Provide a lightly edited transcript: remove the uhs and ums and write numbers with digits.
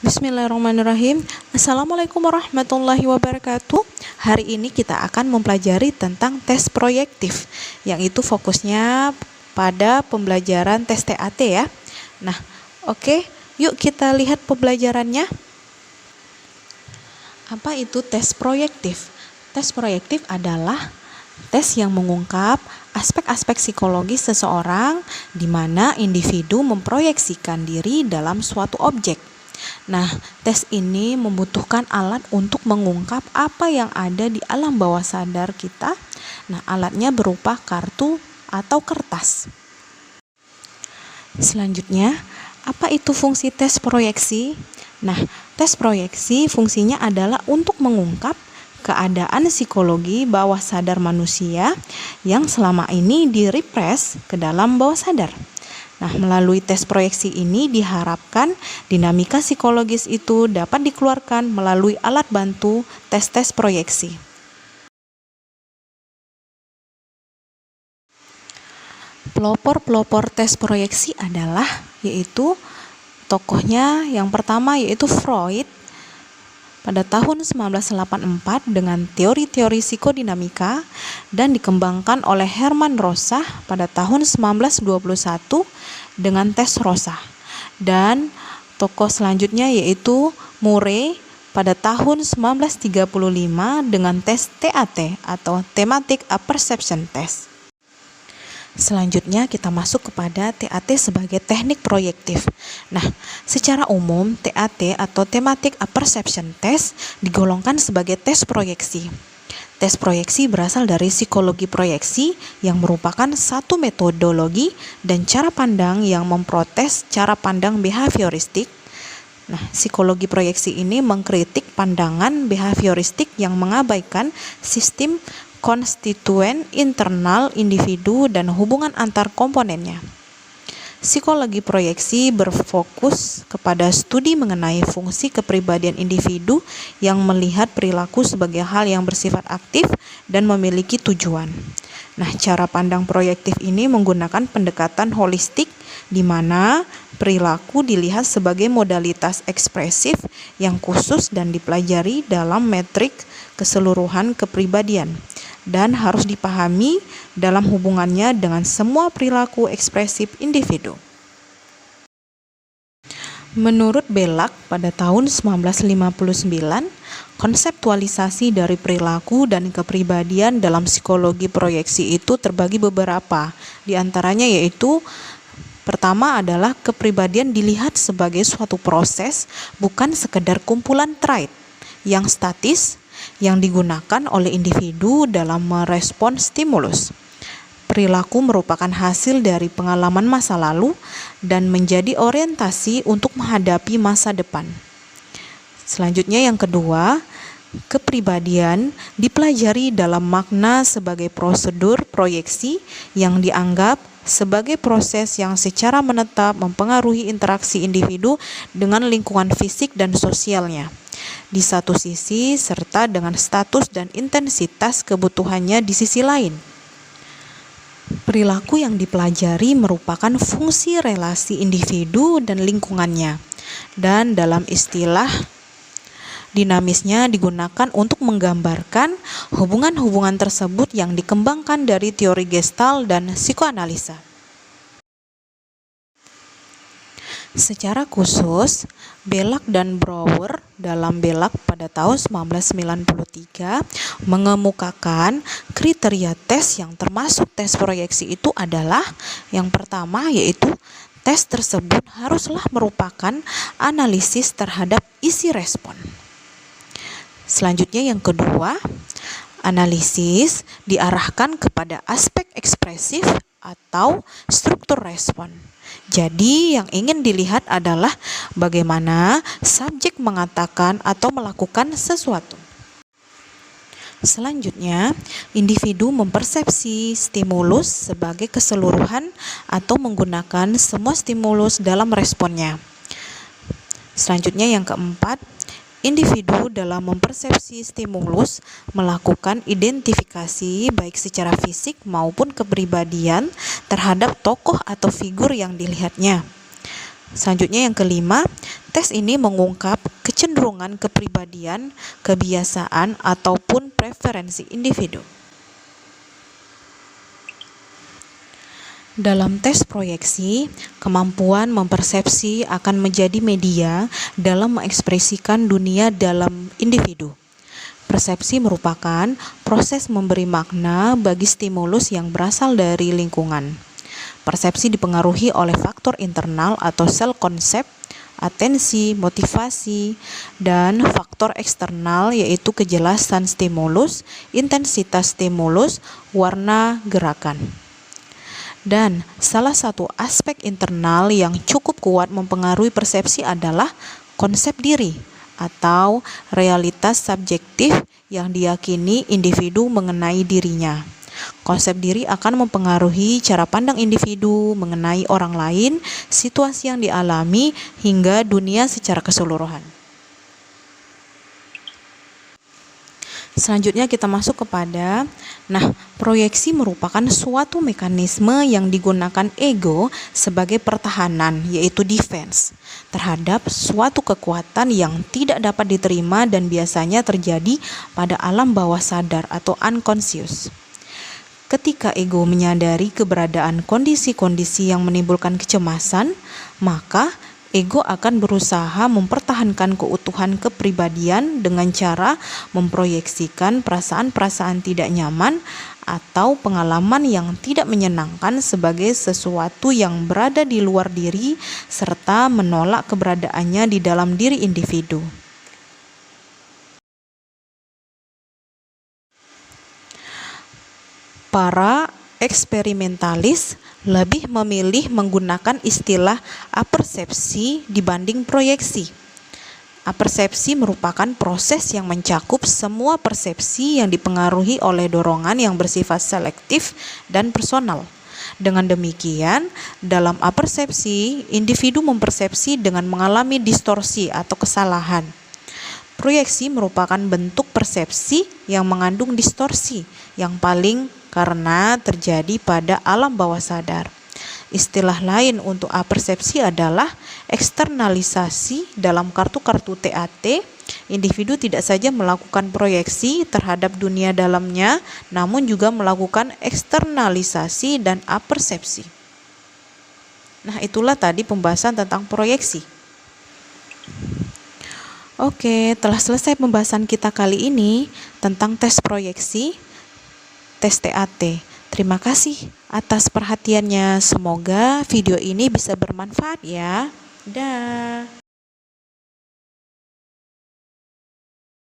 Bismillahirrahmanirrahim. Assalamualaikum warahmatullahi wabarakatuh. Hari ini kita akan mempelajari tentang tes proyektif, yang itu fokusnya pada pembelajaran tes TAT ya. Nah, oke, yuk kita lihat pembelajarannya. Apa itu tes proyektif? Tes proyektif adalah tes yang mengungkap aspek-aspek psikologis seseorang di mana individu memproyeksikan diri dalam suatu objek. Nah, tes ini membutuhkan alat untuk mengungkap apa yang ada di alam bawah sadar kita. Nah, alatnya berupa kartu atau kertas. Selanjutnya, apa itu fungsi tes proyeksi? Nah, tes proyeksi fungsinya adalah untuk mengungkap keadaan psikologi bawah sadar manusia yang selama ini direpres ke dalam bawah sadar. Nah, melalui tes proyeksi ini diharapkan dinamika psikologis itu dapat dikeluarkan melalui alat bantu tes-tes proyeksi. Pelopor-pelopor tes proyeksi adalah yaitu tokohnya yang pertama yaitu Freud pada tahun 1984 dengan teori-teori psikodinamika dan dikembangkan oleh Hermann Rosach pada tahun 1921 dengan tes Rosach. Dan tokoh selanjutnya yaitu Murray pada tahun 1935 dengan tes TAT atau Thematic Apperception Test. Selanjutnya kita masuk kepada TAT sebagai teknik proyektif. Nah, secara umum TAT atau Thematic Apperception Test digolongkan sebagai tes proyeksi. Tes proyeksi berasal dari psikologi proyeksi yang merupakan satu metodologi dan cara pandang yang memprotes cara pandang behavioristik. Nah, psikologi proyeksi ini mengkritik pandangan behavioristik yang mengabaikan sistem konstituen internal individu dan hubungan antar komponennya. Psikologi proyeksi berfokus kepada studi mengenai fungsi kepribadian individu yang melihat perilaku sebagai hal yang bersifat aktif dan memiliki tujuan. Nah, cara pandang proyektif ini menggunakan pendekatan holistik di mana perilaku dilihat sebagai modalitas ekspresif yang khusus dan dipelajari dalam metrik keseluruhan kepribadian dan harus dipahami dalam hubungannya dengan semua perilaku ekspresif individu. Menurut Belak pada tahun 1959, konseptualisasi dari perilaku dan kepribadian dalam psikologi proyeksi itu terbagi beberapa. Di antaranya yaitu pertama adalah kepribadian dilihat sebagai suatu proses, bukan sekedar kumpulan trait yang statis yang digunakan oleh individu dalam merespon stimulus. Perilaku merupakan hasil dari pengalaman masa lalu dan menjadi orientasi untuk menghadapi masa depan. Selanjutnya yang kedua, kepribadian dipelajari dalam makna sebagai prosedur proyeksi yang dianggap sebagai proses yang secara menetap mempengaruhi interaksi individu dengan lingkungan fisik dan sosialnya di satu sisi serta dengan status dan intensitas kebutuhannya di sisi lain. Perilaku yang dipelajari merupakan fungsi relasi individu dan lingkungannya, dan dalam istilah dinamisnya digunakan untuk menggambarkan hubungan-hubungan tersebut yang dikembangkan dari teori Gestalt dan psikoanalisa. Secara khusus, Belak dan Brouwer dalam Belak pada tahun 1993 mengemukakan kriteria tes yang termasuk tes proyeksi itu adalah yang pertama yaitu tes tersebut haruslah merupakan analisis terhadap isi respon. Selanjutnya yang kedua, analisis diarahkan kepada aspek ekspresif atau struktur respon. Jadi yang ingin dilihat adalah bagaimana subjek mengatakan atau melakukan sesuatu. Selanjutnya, individu mempersepsi stimulus sebagai keseluruhan atau menggunakan semua stimulus dalam responnya. Selanjutnya yang keempat, individu dalam mempersepsi stimulus melakukan identifikasi baik secara fisik maupun kepribadian terhadap tokoh atau figur yang dilihatnya. Selanjutnya yang kelima, tes ini mengungkap kecenderungan kepribadian, kebiasaan, ataupun preferensi individu. Dalam tes proyeksi, kemampuan mempersepsi akan menjadi media dalam mengekspresikan dunia dalam individu. Persepsi merupakan proses memberi makna bagi stimulus yang berasal dari lingkungan. Persepsi dipengaruhi oleh faktor internal atau sel konsep, atensi, motivasi, dan faktor eksternal yaitu kejelasan stimulus, intensitas stimulus, warna gerakan. Dan salah satu aspek internal yang cukup kuat mempengaruhi persepsi adalah konsep diri atau realitas subjektif yang diyakini individu mengenai dirinya. Konsep diri akan mempengaruhi cara pandang individu mengenai orang lain, situasi yang dialami, hingga dunia secara keseluruhan. Selanjutnya kita masuk kepada, proyeksi merupakan suatu mekanisme yang digunakan ego sebagai pertahanan, yaitu defense, terhadap suatu kekuatan yang tidak dapat diterima dan biasanya terjadi pada alam bawah sadar atau unconscious. Ketika ego menyadari keberadaan kondisi-kondisi yang menimbulkan kecemasan, maka ego akan berusaha mempertahankan keutuhan kepribadian dengan cara memproyeksikan perasaan-perasaan tidak nyaman atau pengalaman yang tidak menyenangkan sebagai sesuatu yang berada di luar diri serta menolak keberadaannya di dalam diri individu. Para eksperimentalis lebih memilih menggunakan istilah apersepsi dibanding proyeksi. Apersepsi merupakan proses yang mencakup semua persepsi yang dipengaruhi oleh dorongan yang bersifat selektif dan personal. Dengan demikian, dalam apersepsi, individu mempersepsi dengan mengalami distorsi atau kesalahan. Proyeksi merupakan bentuk persepsi yang mengandung distorsi yang paling karena terjadi pada alam bawah sadar. Istilah lain untuk apersepsi adalah eksternalisasi. Dalam kartu-kartu TAT, individu tidak saja melakukan proyeksi terhadap dunia dalamnya, namun juga melakukan eksternalisasi dan apersepsi. Itulah tadi pembahasan tentang proyeksi. Oke, telah selesai pembahasan kita kali ini tentang tes proyeksi, tes TAT. Terima kasih atas perhatiannya. Semoga video ini bisa bermanfaat ya. Dah.